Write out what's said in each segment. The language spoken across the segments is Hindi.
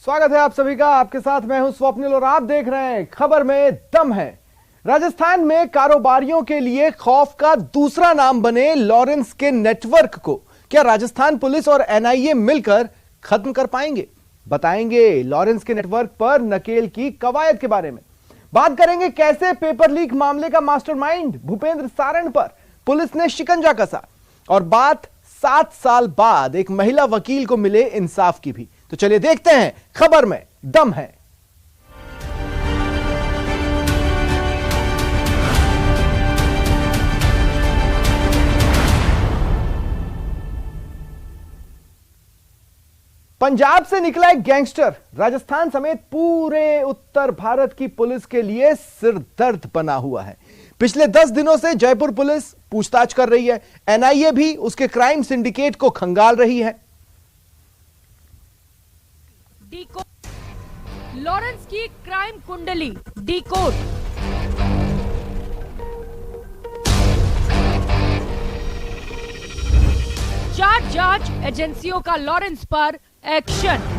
स्वागत है आप सभी का। आपके साथ मैं हूं स्वप्निल और आप देख रहे हैं खबर में दम है। राजस्थान में कारोबारियों के लिए खौफ का दूसरा नाम बने लॉरेंस के नेटवर्क को क्या राजस्थान पुलिस और एनआईए मिलकर खत्म कर पाएंगे? बताएंगे लॉरेंस के नेटवर्क पर नकेल की कवायद के बारे में। बात करेंगे कैसे पेपर लीक मामले का मास्टरमाइंड भूपेंद्र सारण पर पुलिस ने शिकंजा कसा, और बात 7 साल बाद एक महिला वकील को मिले इंसाफ की भी। तो चलिए देखते हैं खबर में दम है। पंजाब से निकला एक गैंगस्टर राजस्थान समेत पूरे उत्तर भारत की पुलिस के लिए सिरदर्द बना हुआ है। पिछले 10 दिनों से जयपुर पुलिस पूछताछ कर रही है, एनआईए भी उसके क्राइम सिंडिकेट को खंगाल रही है। लॉरेंस की क्राइम कुंडली डीकोड। चार जांच एजेंसियों का लॉरेंस पर एक्शन।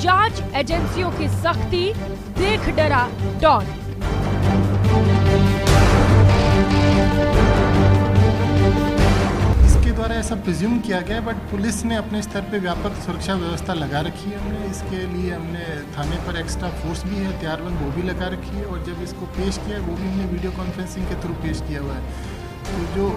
जांच एजेंसियों की सख्ती, देख डरा डॉन। द्वारा ऐसा प्रिज्यूम किया गया, बट पुलिस ने अपने स्तर पे व्यापक सुरक्षा व्यवस्था लगा रखी है। हमने इसके लिए थाने पर एक्स्ट्रा फोर्स भी है, हथियारबंद वो भी लगा रखी है, और जब इसको पेश किया वो भी हमने वीडियो कॉन्फ्रेंसिंग के थ्रू पेश किया हुआ है। तो जो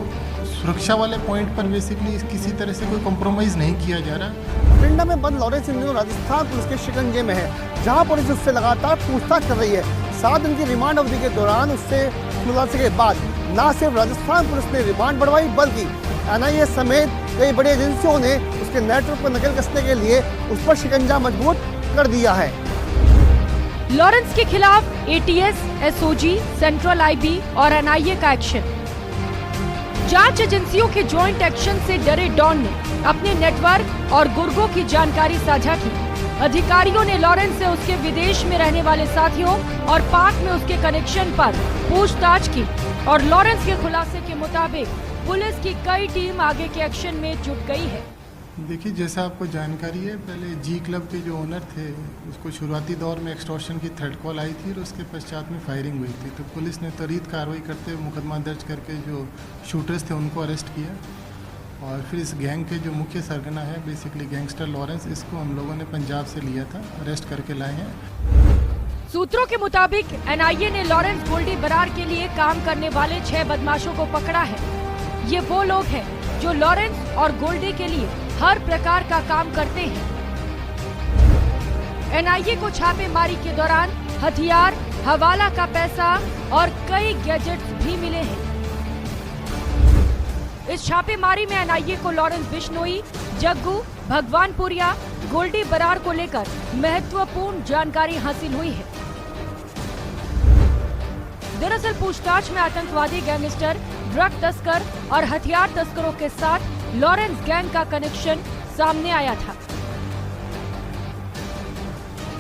सुरक्षा वाले पॉइंट पर बेसिकली किसी तरह से कोई कॉम्प्रोमाइज़ नहीं किया जा रहा। पिंडा में बंद लॉरेंस इन दिनों राजस्थान पुलिस के शिकंजे में है, जहां पुलिस उससे लगातार पूछताछ कर रही है। 7 दिन की रिमांड अवधि के दौरान उससे खुलासे के बाद न सिर्फ राजस्थान पुलिस ने रिमांड बढ़वाई, बल्कि एनआईए समेत कई बड़ी एजेंसियों ने उसके नेटवर्क पर नकेल कसने के लिए उस पर शिकंजा मजबूत कर दिया है। लॉरेंस के खिलाफ एटीएस, एसओजी, सेंट्रल आईबी और एनआईए का एक्शन। जांच एजेंसियों के जॉइंट एक्शन से डरे डॉन ने अपने नेटवर्क और गुर्गों की जानकारी साझा की। अधिकारियों ने लॉरेंस से उसके विदेश में रहने वाले साथियों और पाक में उसके कनेक्शन पर पूछताछ की, और लॉरेंस के खुलासे के मुताबिक पुलिस की कई टीम आगे के एक्शन में जुट गई है। देखिए, जैसा आपको जानकारी है, पहले जी क्लब के जो ओनर थे उसको शुरुआती दौर में एक्सटॉर्शन की थ्रेट कॉल आई थी और उसके पश्चात में फायरिंग हुई थी। तो पुलिस ने त्वरित कार्रवाई करते हुए मुकदमा दर्ज करके जो शूटर्स थे उनको अरेस्ट किया, और फिर इस गैंग के जो मुख्य सरगना है बेसिकली गैंगस्टर लॉरेंस, इसको हम लोगों ने पंजाब से लिया था, अरेस्ट करके लाए हैं। सूत्रों के मुताबिक एनआईए ने लॉरेंस गोल्डी बरार के लिए काम करने वाले 6 बदमाशों को पकड़ा है। ये वो लोग हैं जो लॉरेंस और गोल्डी के लिए हर प्रकार का काम करते हैं। एनआईए को छापेमारी के दौरान हथियार, हवाला का पैसा और कई गैजेट्स भी मिले हैं। इस छापेमारी में एनआईए को लॉरेंस बिश्नोई, जग्गू, भगवानपुरिया, गोल्डी बरार को लेकर महत्वपूर्ण जानकारी हासिल हुई है। दरअसल पूछताछ में आतंकवादी, गैंगस्टर, ड्रग तस्कर और हथियार तस्करों के साथ लॉरेंस गैंग का कनेक्शन सामने आया था।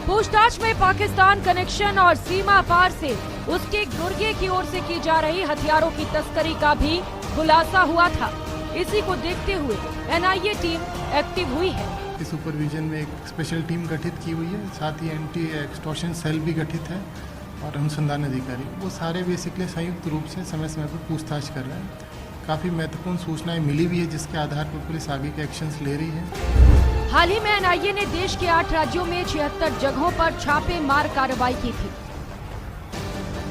पूछताछ में पाकिस्तान कनेक्शन और सीमा पार से उसके गुर्गे की ओर से की जा रही हथियारों की तस्करी का भी खुलासा हुआ था। इसी को देखते हुए एनआईए टीम एक्टिव हुई है। सुपरविजन में एक स्पेशल टीम गठित की हुई है, साथ ही एंटी एक्सटॉर्शन सेल भी गठित है, और अनुसंधान अधिकारी, वो सारे बेसिकली संयुक्त रूप से समय समय पर पूछताछ कर रहे हैं। काफ़ी महत्वपूर्ण सूचनाएं मिली भी है, जिसके आधार पर पुलिस आगे के एक्शंस ले रही है। हाल ही में एनआईए ने देश के 8 राज्यों में 76 जगहों पर छापेमार कार्रवाई की थी।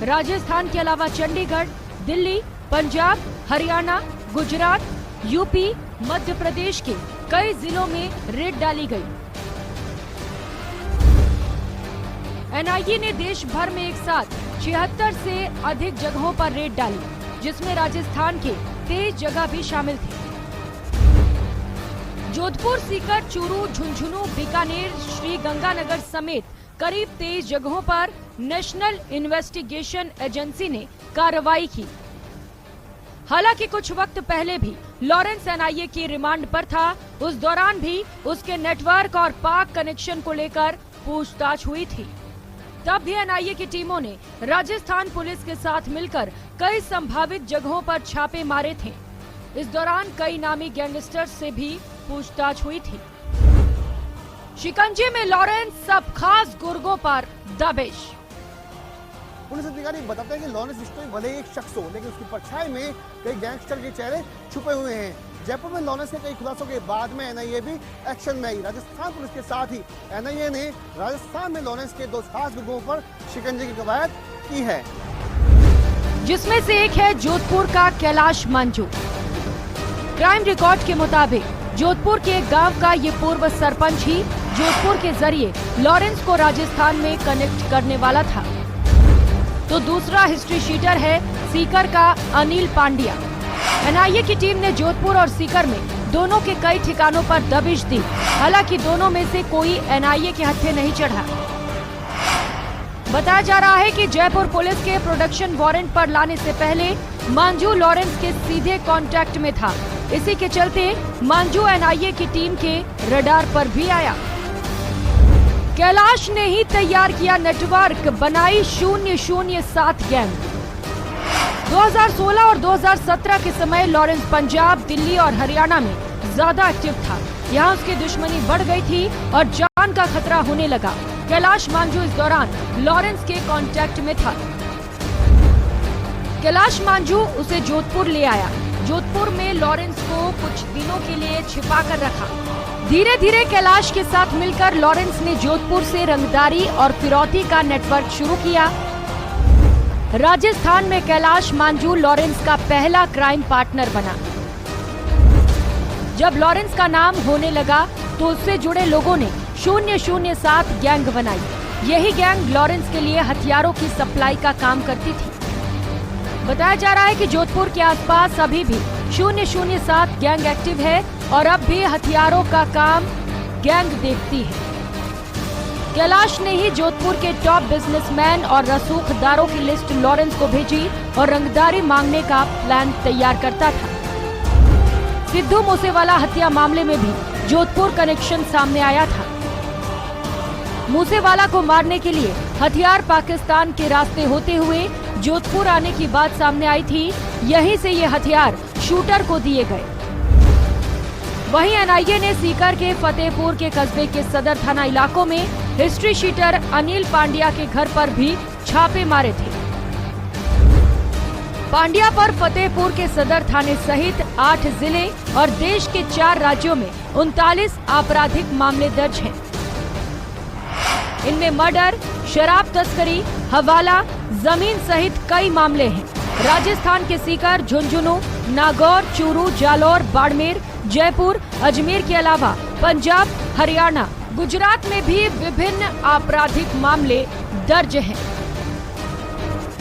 राजस्थान के अलावा चंडीगढ़, दिल्ली, पंजाब, हरियाणा, गुजरात, यूपी, मध्य प्रदेश के कई जिलों में रेड डाली गई। एनआईए ने देश भर में एक साथ 76 से अधिक जगहों पर रेड डाली, जिसमें राजस्थान के 23 जगह भी शामिल थे। जोधपुर, सीकर, चूरू, झुंझुनू, बीकानेर, श्री गंगानगर समेत करीब 23 जगहों पर नेशनल इन्वेस्टिगेशन एजेंसी ने कार्रवाई की। हालांकि कुछ वक्त पहले भी लॉरेंस एनआईए की रिमांड पर था। उस दौरान भी उसके नेटवर्क और पाक कनेक्शन को लेकर पूछताछ हुई थी। तब भी एनआईए की टीमों ने राजस्थान पुलिस के साथ मिलकर कई संभावित जगहों पर छापे मारे थे। इस दौरान कई नामी गैंगस्टर्स से भी पूछताछ हुई थी। शिकंजे में लॉरेंस, सब खास गुर्गों पर दबिश। पुलिस अधिकारी बताते हैं कि लॉरेंस बिश्नोई भले ही एक शख्स हो, लेकिन उसकी परछाई में कई गैंगस्टर के चेहरे छुपे हुए हैं। जयपुर में लॉरेंस के कई खुलासों के बाद में एनआईए भी एक्शन में आई। राजस्थान पुलिस के साथ ही एनआईए ने राजस्थान में लॉरेंस के 2 खास गुर्गों पर शिकंजे की कवायद की है, जिसमें से एक है जोधपुर का कैलाश मंजू। क्राइम रिकॉर्ड के मुताबिक जोधपुर के एक गांव का ये पूर्व सरपंच ही जोधपुर के जरिए लॉरेंस को राजस्थान में कनेक्ट करने वाला था। तो दूसरा हिस्ट्री शीटर है सीकर का अनिल पांड्या। एनआईए की टीम ने जोधपुर और सीकर में दोनों के कई ठिकानों पर दबिश दी। हालांकि दोनों में से कोई एनआईए के हत्थे नहीं चढ़ा। बताया जा रहा है कि जयपुर पुलिस के प्रोडक्शन वारंट पर लाने से पहले मंजू लॉरेंस के सीधे कांटेक्ट में था। इसी के चलते मंजू एनआईए की टीम के रडार पर भी आया। कैलाश ने ही तैयार किया नेटवर्क, बनाई 007 गैंग। 2016 और 2017 के समय लॉरेंस पंजाब, दिल्ली और हरियाणा में ज्यादा एक्टिव था। यहाँ उसकी दुश्मनी बढ़ गई थी और जान का खतरा होने लगा। कैलाश मंजू इस दौरान लॉरेंस के कांटेक्ट में था। कैलाश मंजू उसे जोधपुर ले आया। जोधपुर में लॉरेंस को कुछ दिनों के लिए छिपा कर रखा। धीरे धीरे कैलाश के साथ मिलकर लॉरेंस ने जोधपुर से रंगदारी और फिरौती का नेटवर्क शुरू किया। राजस्थान में कैलाश मंजू लॉरेंस का पहला क्राइम पार्टनर बना। जब लॉरेंस का नाम होने लगा तो उससे जुड़े लोगों ने 007 गैंग बनाई। यही गैंग लॉरेंस के लिए हथियारों की सप्लाई का काम करती थी। बताया जा रहा है कि जोधपुर के आसपास अभी भी 007 गैंग एक्टिव है और अब भी हथियारों का काम गैंग देखती है। कैलाश ने ही जोधपुर के टॉप बिजनेसमैन और रसूखदारों की लिस्ट लॉरेंस को भेजी और रंगदारी मांगने का प्लान तैयार करता था। सिद्धू मूसेवाला हत्या मामले में भी जोधपुर कनेक्शन सामने आया था। मूसेवाला को मारने के लिए हथियार पाकिस्तान के रास्ते होते हुए जोधपुर आने की बात सामने आई थी। यहीं से ये हथियार शूटर को दिए गए। वहीं एनआईए ने सीकर के फतेहपुर के कस्बे के सदर थाना इलाकों में हिस्ट्री शीटर अनिल पांड्या के घर पर भी छापे मारे थे। पांड्या पर फतेहपुर के सदर थाने सहित 8 जिले और देश के 4 राज्यों में 39 आपराधिक मामले दर्ज हैं। इनमें मर्डर, शराब तस्करी, हवाला, जमीन सहित कई मामले हैं। राजस्थान के सीकर, झुंझुनू, नागौर, चूरू, जालौर, बाड़मेर, जयपुर, अजमेर के अलावा पंजाब, हरियाणा, गुजरात में भी विभिन्न आपराधिक मामले दर्ज हैं।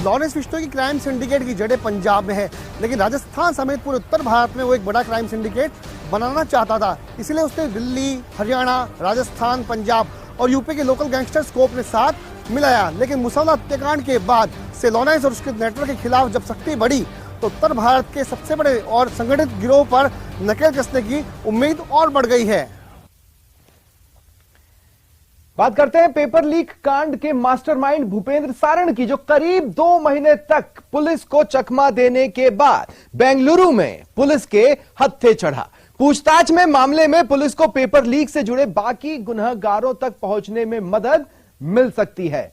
लॉरेंस बिश्नोई की क्राइम सिंडिकेट की जड़ें पंजाब में है, लेकिन राजस्थान समेत पूरे उत्तर भारत में वो एक बड़ा क्राइम सिंडिकेट बनाना चाहता था। इसलिए उसने दिल्ली, हरियाणा, राजस्थान, पंजाब और यूपी के लोकल गैंगस्टर्स को अपने साथ मिलाया। लेकिन मुसल्लह हत्याकांड के बाद से लॉरेंस और उसके नेटवर्क के खिलाफ जब सख्ती बढ़ी तो उत्तर भारत के सबसे बड़े और संगठित गिरोह पर नकेल कसने की उम्मीद और बढ़ गई है। बात करते हैं पेपर लीक कांड के मास्टरमाइंड भूपेंद्र सारण की, जो करीब 2 महीने तक पुलिस को चकमा देने के बाद बेंगलुरु में पुलिस के हत्थे चढ़ा। पूछताछ में मामले में पुलिस को पेपर लीक से जुड़े बाकी गुनहगारों तक पहुंचने में मदद मिल सकती है।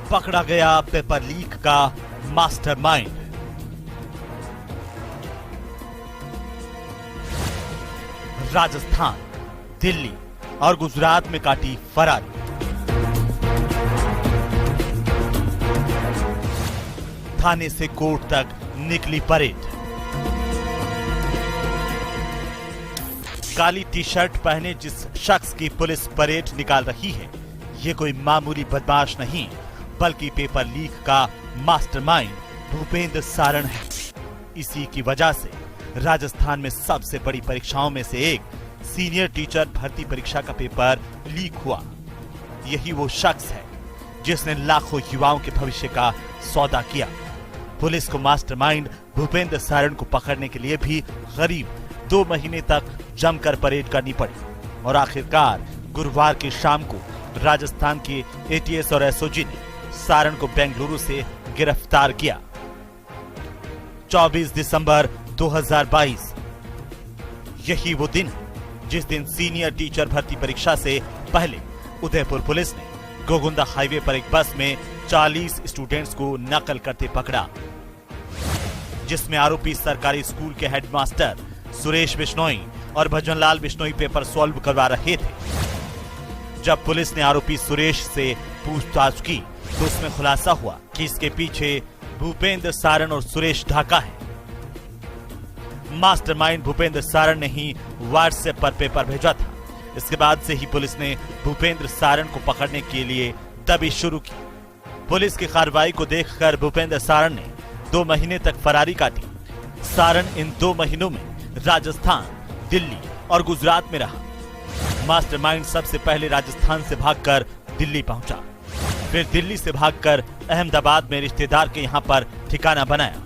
पकड़ा गया पेपर लीक का मास्टरमाइंड। राजस्थान, दिल्ली और गुजरात में काटी फरारी। थाने से कोर्ट तक निकली परेड। काली टी शर्ट पहने जिस शख्स की पुलिस परेड निकाल रही है, ये कोई मामूली बदमाश नहीं बल्कि पेपर लीक का मास्टरमाइंड भूपेंद्र सारण है। इसी की वजह से राजस्थान में सबसे बड़ी परीक्षाओं में से एक सीनियर टीचर भर्ती परीक्षा का पेपर लीक हुआ। यही वो शख्स है जिसने लाखों युवाओं के भविष्य का सौदा किया। पुलिस को मास्टरमाइंड भूपेंद्र सारण को पकड़ने के लिए भी करीब 2 महीने तक जमकर परेड करनी पड़ी और आखिरकार गुरुवार की शाम को राजस्थान के एटीएस और एसओजी ने सारण को बेंगलुरु से गिरफ्तार किया। 24 दिसंबर 2022 यही वो दिन है जिस दिन सीनियर टीचर भर्ती परीक्षा से पहले उदयपुर पुलिस ने गोगुंदा हाईवे पर एक बस में 40 स्टूडेंट्स को नकल करते पकड़ा, जिसमें आरोपी सरकारी स्कूल के हेडमास्टर सुरेश बिश्नोई और भजनलाल बिश्नोई पेपर सॉल्व करवा रहे थे। जब पुलिस ने आरोपी सुरेश से पूछताछ की तो उसमें खुलासा हुआ कि इसके पीछे भूपेंद्र सारण और सुरेश ढाका है। मास्टरमाइंड भूपेंद्र सारण ने ही व्हाट्सएप पर पेपर भेजा था। इसके बाद से ही पुलिस ने भूपेंद्र सारण को पकड़ने के लिए दबिश शुरू की। पुलिस की कार्रवाई को देखकर भूपेंद्र सारण ने 2 महीने तक फरारी काटी। सारण इन 2 महीनों में राजस्थान, दिल्ली और गुजरात में रहा। मास्टरमाइंड सबसे पहले राजस्थान से भागकर दिल्ली पहुंचा, फिर दिल्ली से भागकर अहमदाबाद में रिश्तेदार के यहां पर ठिकाना बनाया।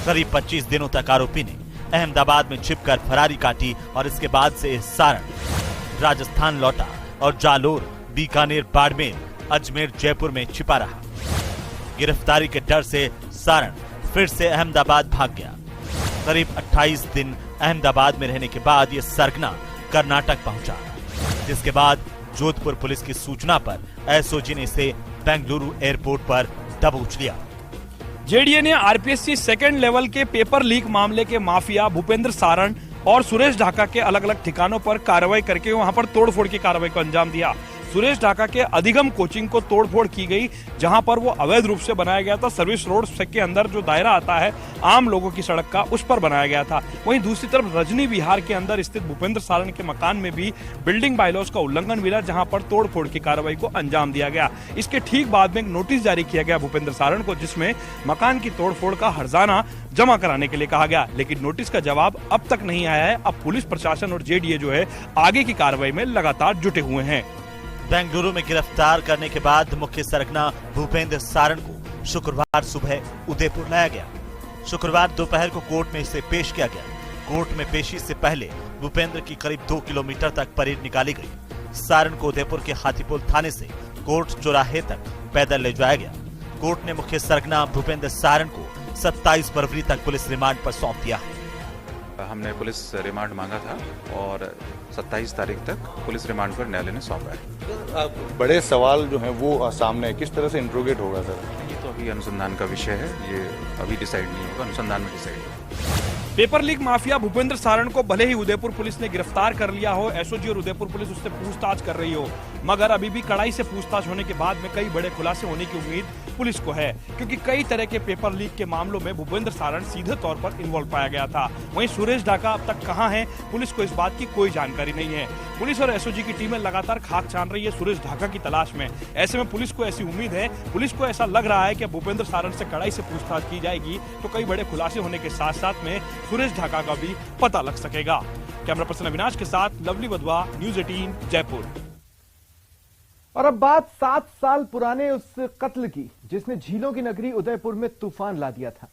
करीब 25 दिनों तक आरोपी ने अहमदाबाद में छिपकर फरारी काटी और इसके बाद से सारण राजस्थान लौटा और जालोर, बीकानेर, बाड़मेर, अजमेर, जयपुर में छिपा रहा। गिरफ्तारी के डर से सारण फिर से अहमदाबाद भाग गया। करीब 28 दिन अहमदाबाद में रहने के बाद ये सरगना कर्नाटक पहुंचा, जिसके बाद जोधपुर पुलिस की सूचना पर एसओजी ने इसे बेंगलुरु एयरपोर्ट पर दबोच लिया। जेडीए ने आरपीएससी सेकंड लेवल के पेपर लीक मामले के माफिया भूपेंद्र सारण और सुरेश ढाका के अलग अलग ठिकानों पर कार्रवाई करके वहां पर तोड़फोड़ की कार्रवाई को अंजाम दिया। सुरेश ढाका के अधिगम कोचिंग को तोड़फोड़ की गई, जहां पर वो अवैध रूप से बनाया गया था। सर्विस रोड के अंदर जो दायरा आता है आम लोगों की सड़क का, उस पर बनाया गया था। वहीं दूसरी तरफ रजनी विहार के अंदर स्थित भूपेंद्र सारण के मकान में भी बिल्डिंग बायलॉज का उल्लंघन मिला, जहां पर तोड़फोड़ की कार्रवाई को अंजाम दिया गया। इसके ठीक बाद में एक नोटिस जारी किया गया भूपेंद्र सारण को, जिसमें मकान की तोड़फोड़ का हर्जाना जमा कराने के लिए कहा गया, लेकिन नोटिस का जवाब अब तक नहीं आया है। अब पुलिस प्रशासन और जेडीए जो है आगे की कार्रवाई में लगातार जुटे हुए हैं। बेंगलुरु में गिरफ्तार करने के बाद मुख्य सरगना भूपेंद्र सारण को शुक्रवार सुबह उदयपुर लाया गया। शुक्रवार दोपहर को कोर्ट में इसे पेश किया गया। कोर्ट में पेशी से पहले भूपेंद्र की करीब 2 किलोमीटर तक परेड निकाली गई। सारण को उदयपुर के हाथीपुल थाने से कोर्ट चौराहे तक पैदल ले जाया गया। कोर्ट ने मुख्य सरगना भूपेंद्र सारण को 27 फरवरी तक पुलिस रिमांड पर सौंप दिया है। हमने पुलिस रिमांड मांगा था और 27 तारीख तक पुलिस रिमांड पर न्यायालय ने सौंपा है। बड़े सवाल जो हैं वो सामने किस तरह से इंट्रोगेट होगा सर? ये तो अभी अनुसंधान का विषय है, ये अभी डिसाइड नहीं होगा, अनुसंधान में डिसाइड होगा। Paper leak mafia Bhupendra Saran को भले ही उदयपुर पुलिस ने गिरफ्तार कर लिया हो, एसओजी और उदयपुर पुलिस उससे पूछताछ कर रही हो, मगर अभी भी कड़ाई से पूछताछ होने के बाद में कई बड़े खुलासे होने की उम्मीद पुलिस को है, क्योंकि कई तरह के पेपर लीक के मामलों में भूपेंद्र सारण सीधे तौर पर इन्वॉल्व पाया गया था। वहीं सुरेश ढाका अब तक कहां है, पुलिस को इस बात की कोई जानकारी नहीं है। पुलिस और एसओजी की टीमें लगातार खाक छान रही है सुरेश ढाका की तलाश में। ऐसे में पुलिस को ऐसी उम्मीद है, पुलिस को ऐसा लग रहा है कि भूपेंद्र सारण से कड़ाई से पूछताछ की जाएगी तो कई बड़े खुलासे होने के साथ साथ में सुरेश ढाका का भी पता लग सकेगा। कैमरा पर्सन अविनाश के साथ लवली वधवा, न्यूज़ 18 जयपुर। और अब बात 7 साल पुराने उस कत्ल की जिसने झीलों की नगरी उदयपुर में तूफान ला दिया था।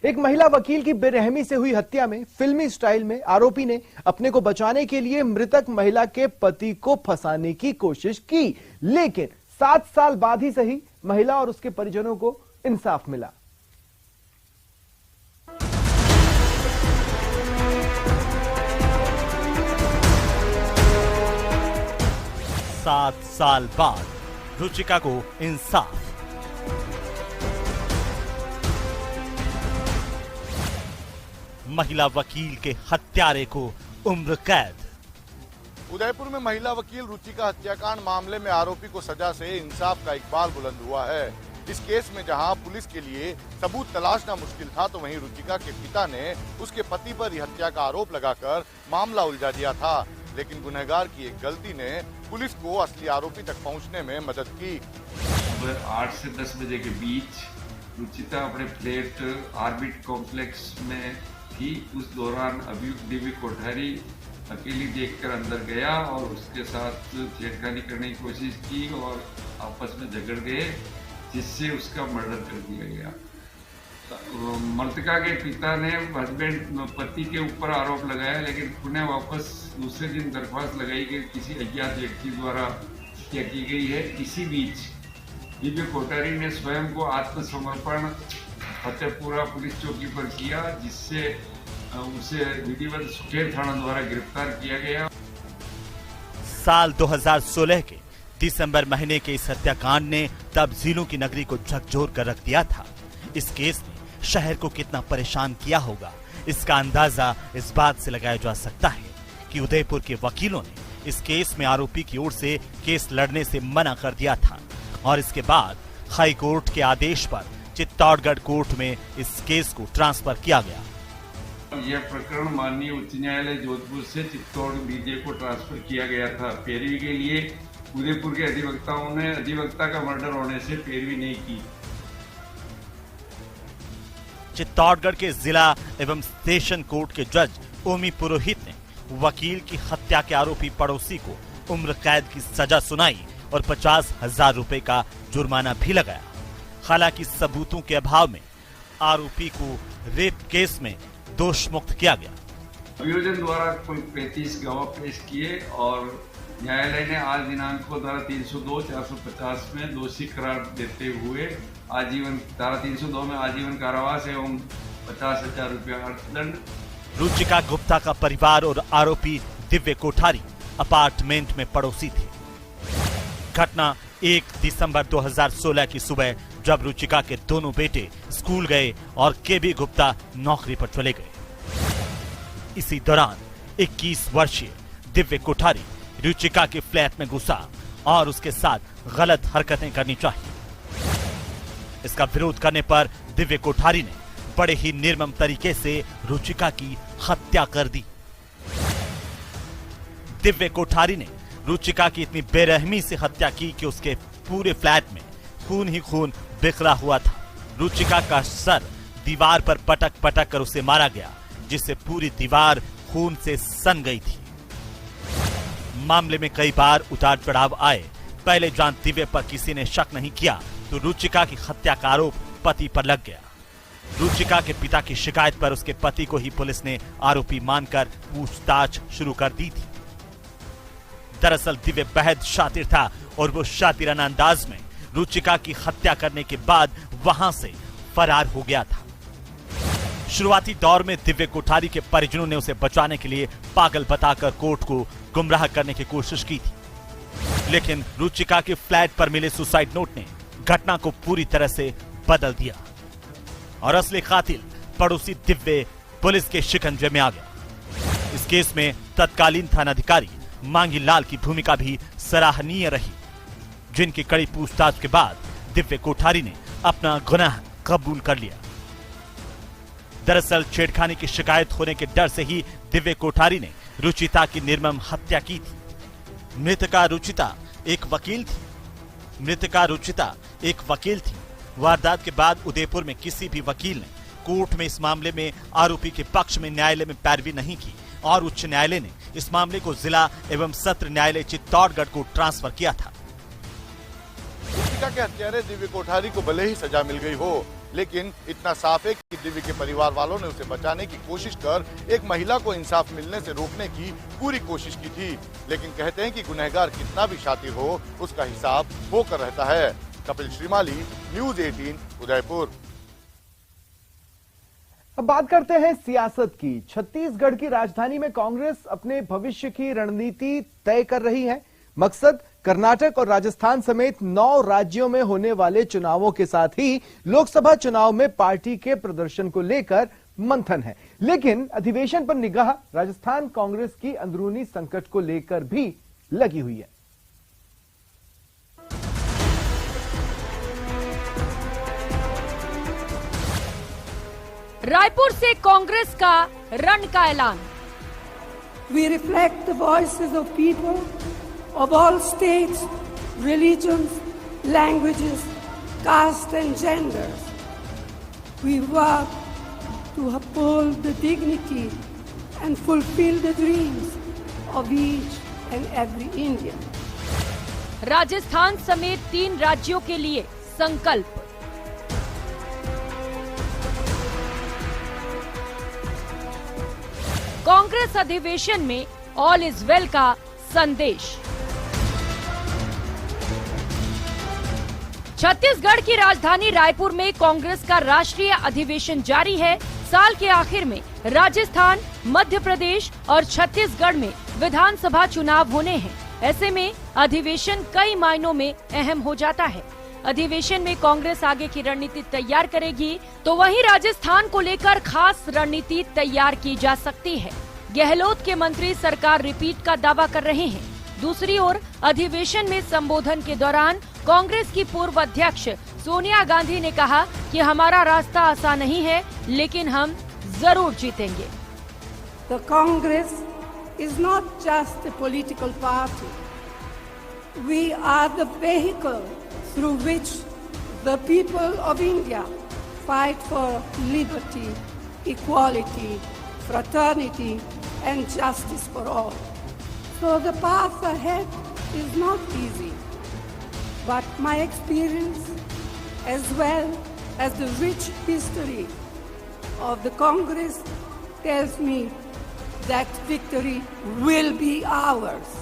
एक महिला वकील की बेरहमी से हुई हत्या में फिल्मी स्टाइल में आरोपी ने अपने को बचाने के लिए मृतक महिला के पति को फंसाने की कोशिश की, लेकिन 7 साल बाद ही सही महिला और उसके परिजनों को इंसाफ मिला। सात साल बाद रुचिका को इंसाफ। महिला वकील के हत्यारे को उम्र कैद। उदयपुर में महिला वकील रुचिका हत्याकांड मामले में आरोपी को सजा से इंसाफ का इकबाल बुलंद हुआ है। इस केस में जहां पुलिस के लिए सबूत तलाशना मुश्किल था, तो वहीं रुचिका के पिता ने उसके पति पर हत्या का आरोप लगाकर मामला उलझा दिया था, लेकिन गुनहगार की एक गलती ने पुलिस को असली आरोपी तक पहुंचने में मदद की। सुबह 8 से 10 बजे के बीच रुचिका अपने फ्लैट ऑर्बिट कॉम्प्लेक्स में थी। उस दौरान अभियुक्त देवी कोठारी अकेली देखकर अंदर गया और उसके साथ छेड़खानी करने की कोशिश की और आपस में झगड़ गए, जिससे उसका मर्डर कर दिया गया। मृतका के पिता ने पति के ऊपर आरोप लगाया, लेकिन उन्हें वापस दूसरे दिन दरख्वास्त लगाई कि किसी अज्ञात व्यक्ति द्वारा हत्या की गई है। इसी बीच दिव्य कोठारी ने स्वयं को आत्मसमर्पण फतेहपुरा पुलिस चौकी पर किया, जिससे उसे विधिवत सुखेर थाना द्वारा गिरफ्तार किया गया। साल 2016 के दिसंबर महीने के इस हत्याकांड ने तब जिलों की नगरी को झकझोर कर रख दिया था। इस केस ने शहर को कितना परेशान किया होगा, इसका अंदाजा इस बात से लगाया जा सकता है कि उदयपुर के वकीलों ने इस केस में आरोपी की ओर से केस लड़ने से मना कर दिया था और इसके बाद हाई कोर्ट के आदेश पर चित्तौड़गढ़ कोर्ट में इस केस को ट्रांसफर किया गया। यह प्रकरण माननीय उच्च न्यायालय जोधपुर से चित्तौड़ डीजे को ट्रांसफर किया गया था। पैरवी के लिए उदयपुर के अधिवक्ताओं ने अधिवक्ता का मर्डर होने से पैरवी नहीं की। चित्तौड़गढ़ के जिला एवं सेशन कोर्ट के जज ओमी पुरोहित ने वकील की हत्या के आरोपी पड़ोसी को उम्र कैद की सजा सुनाई और 50,000 रुपए का जुर्माना भी लगाया। हालांकि सबूतों के अभाव में आरोपी को रेप केस में दोष मुक्त किया गया। अभियोजन द्वारा कुल 35 गवाह पेश किए और न्यायालय ने आज दिनांक को धारा 302 450 में दोषी करार देते हुए आजीवन धारा 302 में आजीवन कारावास एवं 50,000 रुपया अर्थदंड। रुचिका गुप्ता का परिवार और आरोपी दिव्य कोठारी अपार्टमेंट में पड़ोसी थे। घटना 1 दिसंबर 2016 की सुबह, जब रुचिका के दोनों बेटे स्कूल गए और केबी गुप्ता नौकरी पर चले गए। इसी दौरान 21 वर्षीय दिव्य कोठारी रुचिका के फ्लैट में घुसा और उसके साथ गलत हरकतें करनी चाहिए। इसका विरोध करने पर दिव्य कोठारी ने बड़े ही निर्मम तरीके से रुचिका की हत्या कर दी। दिव्य कोठारी ने रुचिका की इतनी बेरहमी से हत्या की कि उसके पूरे फ्लैट में खून ही खून बिखरा हुआ था। रुचिका का सर दीवार पर पटक पटक कर उसे मारा गया, जिससे पूरी दीवार खून से सन गई थी। मामले में कई बार उतार चढ़ाव आए। पहले जहां दिव्य पर किसी ने शक नहीं किया, तो रुचिका की हत्या का आरोप पति पर लग गया। रुचिका के पिता की शिकायत पर उसके पति को ही पुलिस ने आरोपी मानकर पूछताछ शुरू कर दी थी। दरअसल दिव्य बेहद शातिर था और वो शातिराना अंदाज में रुचिका की हत्या करने के बाद वहां से फरार हो गया था। शुरुआती दौर में दिव्य कोठारी के परिजनों ने उसे बचाने के लिए पागल बताकर कोर्ट को गुमराह करने की कोशिश की थी, लेकिन रुचिका के फ्लैट पर मिले सुसाइड नोट ने घटना को पूरी तरह से बदल दिया और असली कातिल पड़ोसी दिव्य पुलिस के शिकंजे में आ गया। इस केस में तत्कालीन थानाधिकारी मांगी लाल की भूमिका भी सराहनीय रही, जिनकी कड़ी पूछताछ के बाद दिव्य कोठारी ने अपना गुनाह कबूल कर लिया। दरअसल छेड़खानी की शिकायत होने के डर से ही दिव्य कोठारी ने रुचिता की निर्मम हत्या की थी। मृतका रुचिता एक वकील थी। वारदात के बाद उदयपुर में किसी भी वकील ने कोर्ट में इस मामले में आरोपी के पक्ष में न्यायालय में पैरवी नहीं की और उच्च न्यायालय ने इस मामले को जिला एवं सत्र न्यायालय चित्तौड़गढ़ को ट्रांसफर किया था। रुचिका के हत्यारे दिव्य कोठारी को भले ही सजा मिल गई हो, लेकिन इतना साफ है कि दिव्य के परिवार वालों ने उसे बचाने की कोशिश कर एक महिला को इंसाफ मिलने से रोकने की पूरी कोशिश की थी। लेकिन कहते हैं कि गुनहगार कितना भी शातिर हो, उसका हिसाब होकर रहता है। कपिल श्रीमाली, न्यूज़ 18, उदयपुर। अब बात करते हैं सियासत की। छत्तीसगढ़ की राजधानी में कांग्रेस अपने भविष्य की रणनीति तय कर रही है। मकसद कर्नाटक और राजस्थान समेत 9 राज्यों में होने वाले चुनावों के साथ ही लोकसभा चुनाव में पार्टी के प्रदर्शन को लेकर मंथन है। लेकिन अधिवेशन पर निगाह राजस्थान कांग्रेस की अंदरूनी संकट को लेकर भी लगी हुई है। रायपुर से कांग्रेस का रण का ऐलान। We reflect the voices of people of all states, religions, languages, caste and genders. We work to uphold the dignity and fulfill the dreams of each and every Indian. Rajasthan समेत 3 राज्यों के लिए संकल्प। कांग्रेस अधिवेशन में ऑल इज वेल का संदेश। छत्तीसगढ़ की राजधानी रायपुर में कांग्रेस का राष्ट्रीय अधिवेशन जारी है। साल के आखिर में राजस्थान, मध्य प्रदेश और छत्तीसगढ़ में विधानसभा चुनाव होने हैं। ऐसे में अधिवेशन कई मायनों में अहम हो जाता है। अधिवेशन में कांग्रेस आगे की रणनीति तैयार करेगी, तो वहीं राजस्थान को लेकर खास रणनीति तैयार की जा सकती है। गहलोत के मंत्री सरकार रिपीट का दावा कर रहे हैं। दूसरी ओर अधिवेशन में संबोधन के दौरान कांग्रेस की पूर्व अध्यक्ष सोनिया गांधी ने कहा कि हमारा रास्ता आसान नहीं है, लेकिन हम जरूर जीतेंगे। The Congress is not just a political party. We are the vehicle through which the people of India fight for liberty, equality, fraternity and justice for all. So the path ahead is not easy, but my experience as well as the rich history of the Congress tells me that victory will be ours.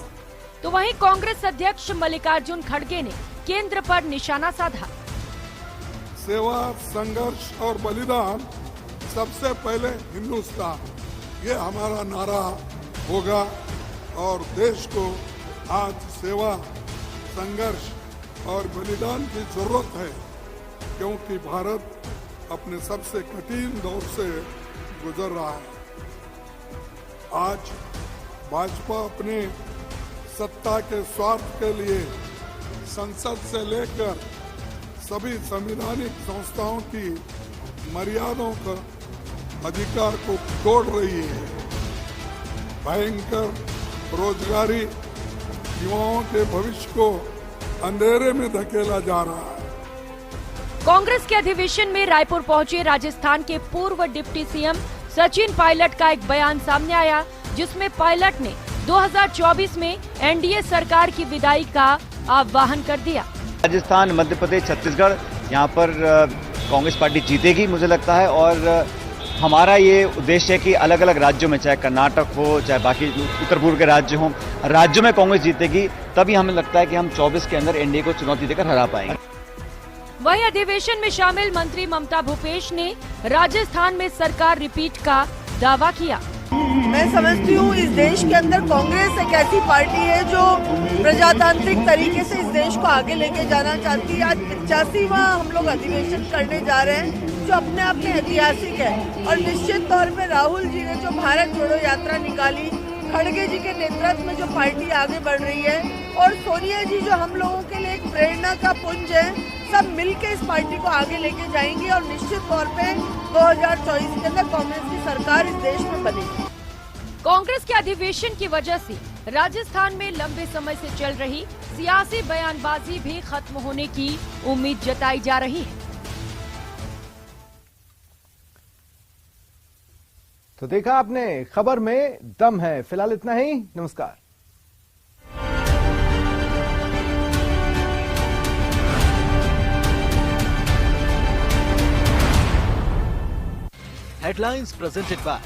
तो वहीं कांग्रेस अध्यक्ष मल्लिकार्जुन खड़गे ने केंद्र पर निशाना साधा। सेवा, संघर्ष और बलिदान सबसे पहले हिंदुस्तान, ये हमारा नारा होगा और देश को आज सेवा, संघर्ष और बलिदान की जरूरत है, क्योंकि भारत अपने सबसे कठिन दौर से गुजर रहा है। आज भाजपा अपने सत्ता के स्वार्थ के लिए संसद से लेकर सभी संवैधानिक संस्थाओं की मर्यादाओं का अधिकार को तोड़ रही है। भयंकर रोजगारी युवाओं के भविष्य को अंधेरे में धकेला जा रहा है। कांग्रेस के अधिवेशन में रायपुर पहुंचे राजस्थान के पूर्व डिप्टी सीएम सचिन पायलट का एक बयान सामने आया, जिसमें पायलट ने 2024 में एनडीए सरकार की विदाई का आह्वान कर दिया। राजस्थान, मध्य प्रदेश, छत्तीसगढ़, यहाँ पर कांग्रेस पार्टी जीतेगी मुझे लगता है, और हमारा ये उद्देश्य है कि अलग अलग राज्यों में, चाहे कर्नाटक हो, चाहे बाकी उत्तर पूर्व के राज्य हों, राज्यों में कांग्रेस जीतेगी, तभी हमें लगता है कि हम 24 के अंदर एनडीए को चुनौती देकर हरा पाएंगे। वहीं अधिवेशन में शामिल मंत्री ममता भूपेश ने राजस्थान में सरकार रिपीट का दावा किया। मैं समझती हूँ इस देश के अंदर कांग्रेस एक ऐसी पार्टी है जो प्रजातांत्रिक तरीके से इस देश को आगे लेके जाना चाहती है। आज 85वां हम लोग अधिवेशन करने जा रहे हैं, जो अपने आप में ऐतिहासिक है, और निश्चित तौर पे राहुल जी ने जो भारत जोड़ो यात्रा निकाली, खड़गे जी के नेतृत्व में जो पार्टी आगे बढ़ रही है, और सोनिया जी जो हम लोगों के लिए एक प्रेरणा का पुंज है, सब मिलकर इस पार्टी को आगे लेके जाएंगे और निश्चित तौर पे 2024 के अंदर कांग्रेस की सरकार इस देश में बनेगी। कांग्रेस के अधिवेशन की वजह से राजस्थान में लंबे समय से चल रही सियासी बयानबाजी भी खत्म होने की उम्मीद जताई जा रही है। तो देखा आपने, खबर में दम है। फिलहाल इतना ही, नमस्कार। Headlines presented by